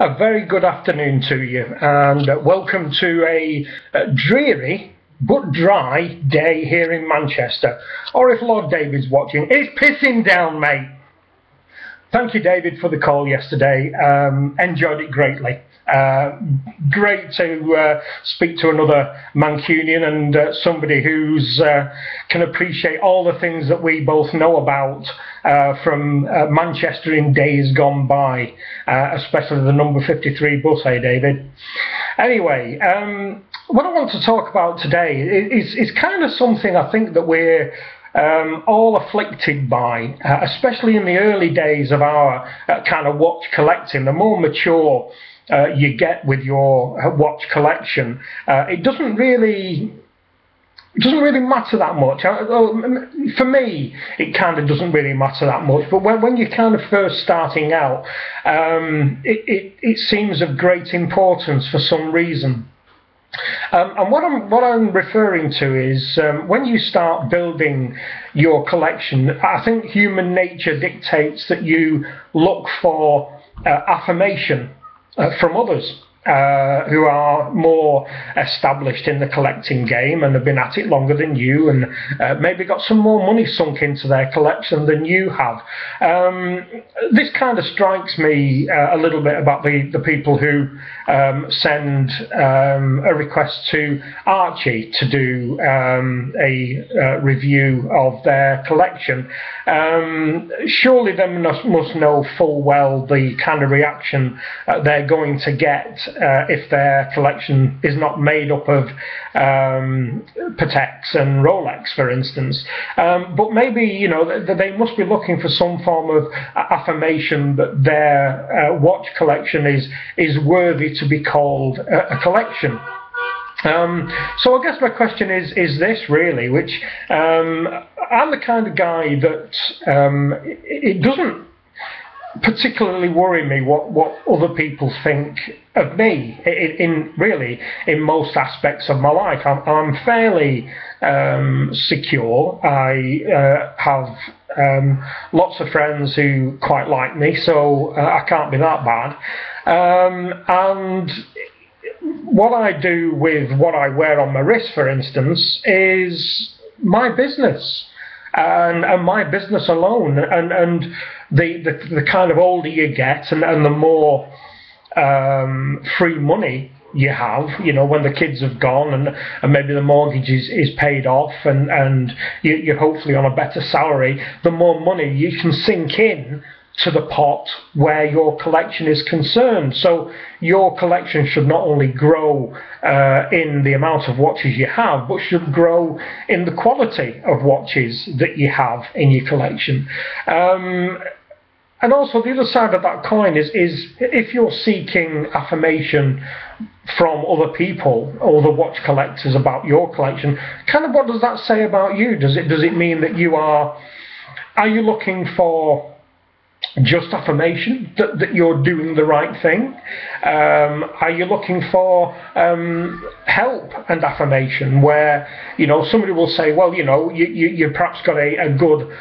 A very good afternoon to you, and welcome to a dreary but dry day here in Manchester. Or if Lord David's watching, it's pissing down, mate. Thank you, David, for the call yesterday. Enjoyed it greatly. Great to speak to another Mancunian and somebody who's can appreciate all the things that we both know about from Manchester in days gone by, especially the number 53 bus, David? Anyway, what I want to talk about today is kind of something I think that we're all afflicted by, especially in the early days of our kind of watch collecting. The more mature you get with your watch collection, it doesn't really matter that much. For me, it kind of doesn't really matter that much, but when you're kind of first starting out, it seems of great importance for some reason. And what I'm referring to is when you start building your collection, I think human nature dictates that you look for affirmation from others who are more established in the collecting game and have been at it longer than you, and maybe got some more money sunk into their collection than you have. This kind of strikes me a little bit about the people who send a request to Archie to do a review of their collection. Surely they must know full well the kind of reaction they're going to get if their collection is not made up of Pateks and Rolex, for instance. But maybe, you know, they must be looking for some form of affirmation that their watch collection is worthy to be called a collection. So I guess my question is this really, which I'm the kind of guy that it doesn't particularly worry me what other people think of me in most aspects of my life. I'm fairly secure. I have lots of friends who quite like me, so I can't be that bad. And what I do with what I wear on my wrist, for instance, is my business. And my business alone, and the kind of older you get, and the more free money you have, you know, when the kids have gone and maybe the mortgage is paid off, and you're hopefully on a better salary, the more money you can sink in to the pot where your collection is concerned. So your collection should not only grow in the amount of watches you have, but should grow in the quality of watches that you have in your collection. And also the other side of that coin is if you're seeking affirmation from other people, other watch collectors, about your collection, kind of what does that say about you? Does it mean that are you looking for just affirmation that you're doing the right thing? Are you looking for help and affirmation, where, you know, somebody will say, well, you know, you perhaps got a good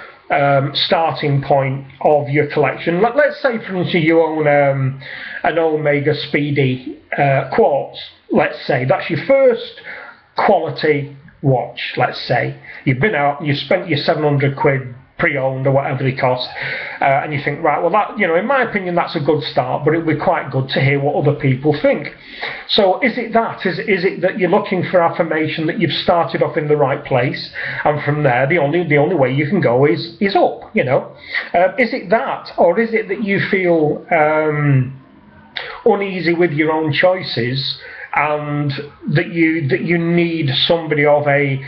starting point of your collection. Let's say, for instance, you own an Omega Speedy quartz. Let's say that's your first quality watch. Let's say you've been out and you spent your 700 quid pre-owned or whatever they cost, and you think, right, well, that, you know, in my opinion, that's a good start, but it would be quite good to hear what other people think. So is it that you're looking for affirmation that you've started off in the right place, and from there the only way you can go is up, you know? Is it that, or is it that you feel uneasy with your own choices, and that you need somebody of a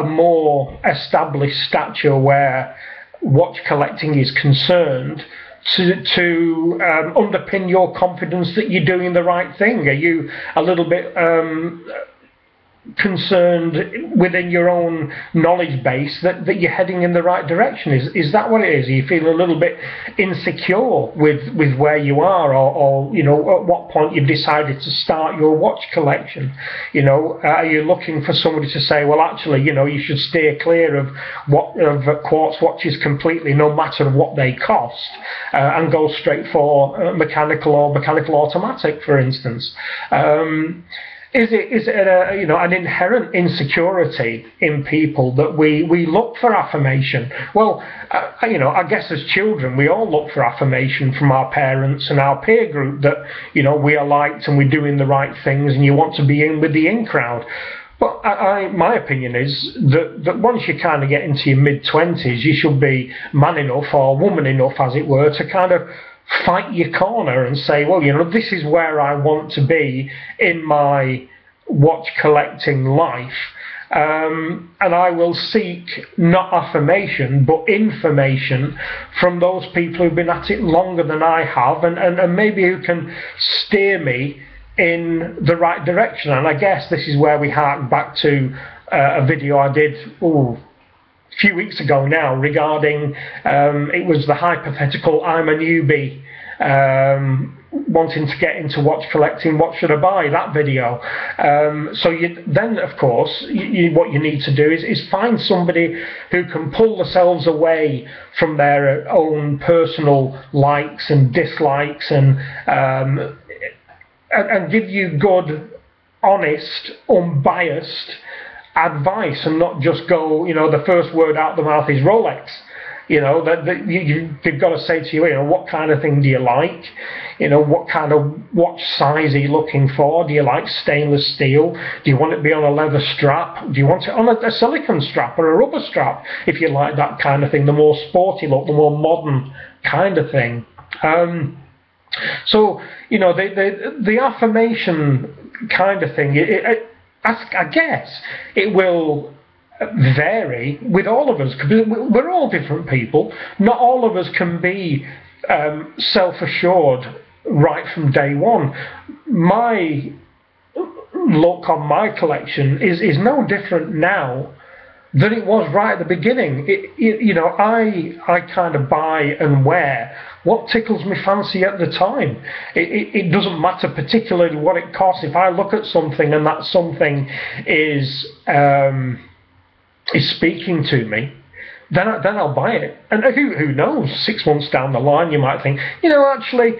more established stature where watch collecting is concerned to underpin your confidence that you're doing the right thing? Are you a little bit concerned within your own knowledge base that you're heading in the right direction? Is that what it is? Are you feeling a little bit insecure with where you are, or you know, at what point you've decided to start your watch collection? You know, are you looking for somebody to say, well, actually, you know, you should steer clear of quartz watches completely, no matter what they cost, and go straight for mechanical or mechanical automatic, for instance? Is it you know, an inherent insecurity in people that we look for affirmation? Well, you know, I guess as children we all look for affirmation from our parents and our peer group that, you know, we are liked and we're doing the right things, and you want to be in with the in crowd. But my opinion is that once you kind of get into your mid-20s, you should be man enough, or woman enough, as it were, to kind of fight your corner and say, well, you know, this is where I want to be in my watch collecting life, and I will seek not affirmation but information from those people who've been at it longer than I have, and maybe who can steer me in the right direction. And I guess this is where we hark back to a video I did a few weeks ago now regarding it was the hypothetical I'm a newbie wanting to get into watch collecting, what should I buy, that video. So then of course what you need to do is find somebody who can pull themselves away from their own personal likes and dislikes, and give you good, honest, unbiased advice, and not just go, you know, the first word out the mouth is Rolex. You know, they've got to say to you, you know, what kind of thing do you like? You know, what kind of watch size are you looking for? Do you like stainless steel? Do you want it to be on a leather strap? Do you want it on a silicone strap or a rubber strap? If you like that kind of thing, the more sporty look, the more modern kind of thing. So, you know, the affirmation kind of thing, I guess it will vary with all of us, because we're all different people. Not all of us can be self-assured right from day one. My look on my collection is no different now than it was right at the beginning. You know, I kind of buy and wear what tickles me fancy at the time. It doesn't matter particularly what it costs. If I look at something and that something is speaking to me, then I'll buy it. And who knows, 6 months down the line you might think, you know, actually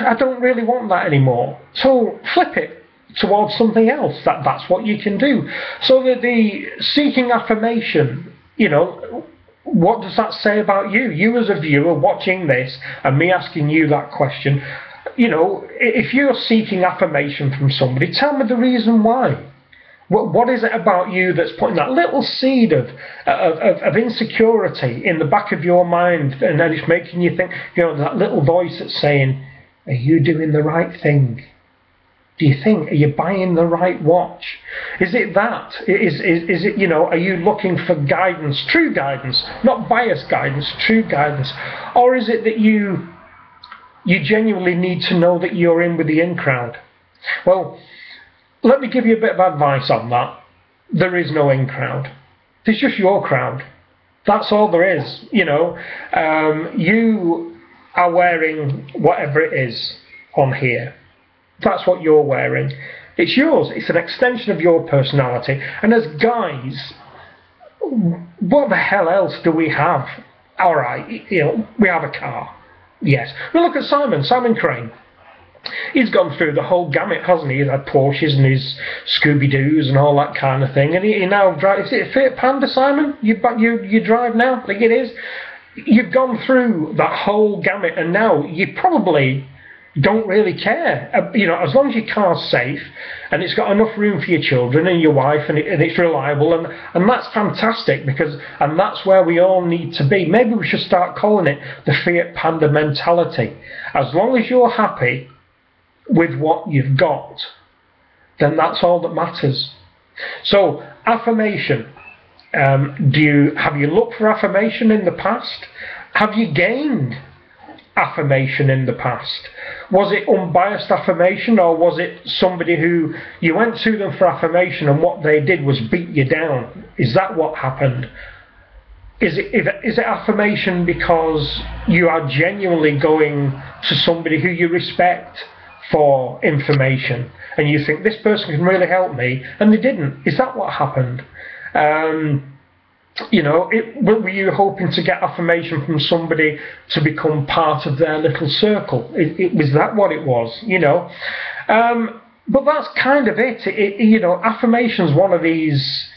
I don't really want that anymore, so flip it towards something else. That's what you can do. So the seeking affirmation, you know, what does that say about you? You as a viewer watching this and me asking you that question, you know, if you're seeking affirmation from somebody, tell me the reason why. What is it about you that's putting that little seed of insecurity in the back of your mind, and then it's making you think, you know, that little voice that's saying, are you doing the right thing? Do you think, are you buying the right watch? Is it that? Is it, you know, are you looking for guidance, true guidance, not biased guidance, true guidance? Or is it that you genuinely need to know that you're in with the in crowd? Well, let me give you a bit of advice on that. There is no in crowd. There's just your crowd. That's all there is. You know, you are wearing whatever it is on here. That's what you're wearing. It's yours. It's an extension of your personality. And as guys, what the hell else do we have? All right, you know, we have a car. Yes. Well, look at Simon Crane. He's gone through the whole gamut, hasn't he? He's had Porsches and his Scooby-Doos and all that kind of thing. And he now drives. Is it a Fiat Panda, Simon? You drive now? I think it is. You've gone through that whole gamut, and now you probably don't really care. You know, as long as your car's safe and it's got enough room for your children and your wife, and it's reliable, and that's fantastic, and that's where we all need to be. Maybe we should start calling it the Fiat Panda mentality. As long as you're happy with what you've got, then that's all that matters. So, affirmation. Have you looked for affirmation in the past? Have you gained affirmation in the past? Was it unbiased affirmation, or was it somebody who you went to them for affirmation and what they did was beat you down? Is that what happened? Is it affirmation because you are genuinely going to somebody who you respect for information and you think this person can really help me, and they didn't? Is that what happened? You know, were you hoping to get affirmation from somebody to become part of their little circle? Was that what it was? You know, but that's kind of it. You know, affirmation's one of these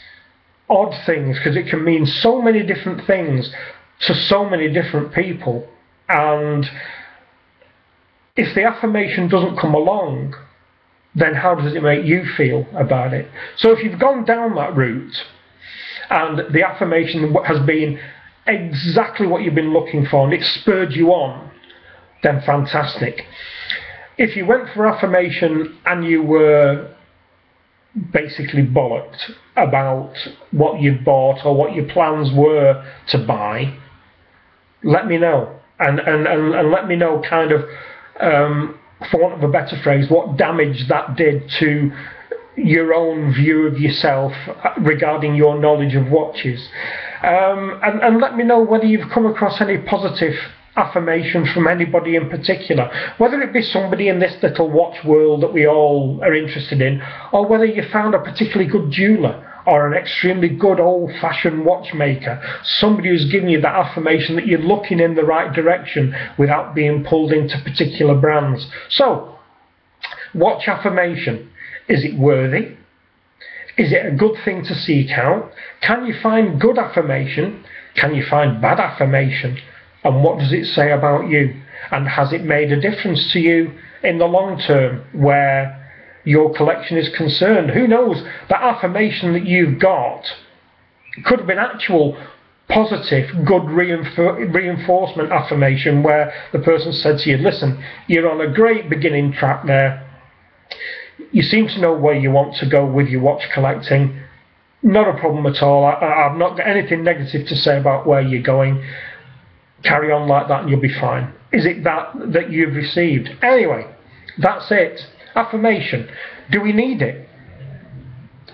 odd things because it can mean so many different things to so many different people, and if the affirmation doesn't come along, then how does it make you feel about it? So if you've gone down that route and the affirmation has been exactly what you've been looking for and it spurred you on, then fantastic. If you went for affirmation and you were basically bollocked about what you bought or what your plans were to buy, let me know, and let me know kind of, for want of a better phrase, what damage that did to your own view of yourself regarding your knowledge of watches, and let me know whether you've come across any positive affirmation from anybody in particular, whether it be somebody in this little watch world that we all are interested in, or whether you found a particularly good jeweler or an extremely good old-fashioned watchmaker, somebody who's giving you that affirmation that you're looking in the right direction without being pulled into particular brands. So, watch affirmation. Is it worthy? Is it a good thing to seek out? Can you find good affirmation? Can you find bad affirmation? And what does it say about you? And has it made a difference to you in the long term where your collection is concerned? Who knows, that affirmation that you've got could have been actual positive, good reinforcement affirmation where the person said to you, listen, you're on a great beginning track there. You seem to know where you want to go with your watch collecting. Not a problem at all. I've not got anything negative to say about where you're going. Carry on like that and you'll be fine. Is it that you've received? Anyway, that's it. Affirmation. Do we need it?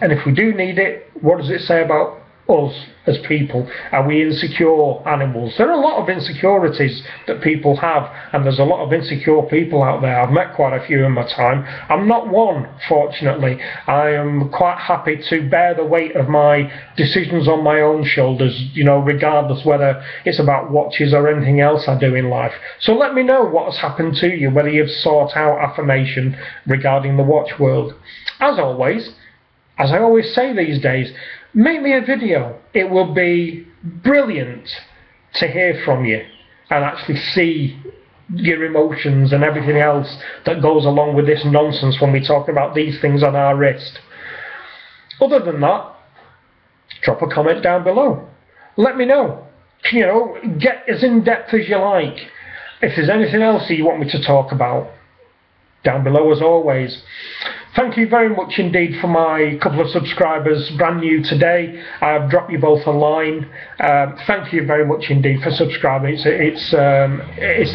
And if we do need it, what does it say about us as people? Are we insecure animals? There are a lot of insecurities that people have, and there's a lot of insecure people out there. I've met quite a few in my time. I'm not one, fortunately. I am quite happy to bear the weight of my decisions on my own shoulders, you know, regardless whether it's about watches or anything else I do in life. So let me know what has happened to you, whether you've sought out affirmation regarding the watch world. As always, as I always say these days, make me a video. It will be brilliant to hear from you and actually see your emotions and everything else that goes along with this nonsense when we talk about these things on our wrist. Other than that, drop a comment down below. Let me know. You know, get as in depth as you like. If there's anything else that you want me to talk about, down below as always. Thank you very much indeed for my couple of subscribers, brand new today. I've dropped you both a line. Thank you very much indeed for subscribing. It's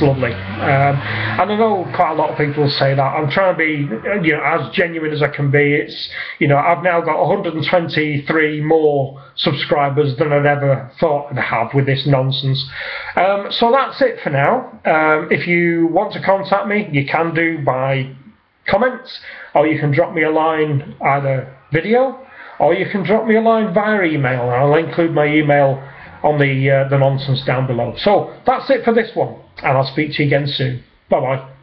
lovely. And I know quite a lot of people say that. I'm trying to be, you know, as genuine as I can be. It's, you know, I've now got 123 more subscribers than I'd ever thought I'd have with this nonsense. So that's it for now. If you want to contact me, you can do by comments, or you can drop me a line either video, or you can drop me a line via email. I'll include my email on the nonsense down below. So that's it for this one, and I'll speak to you again soon. Bye bye.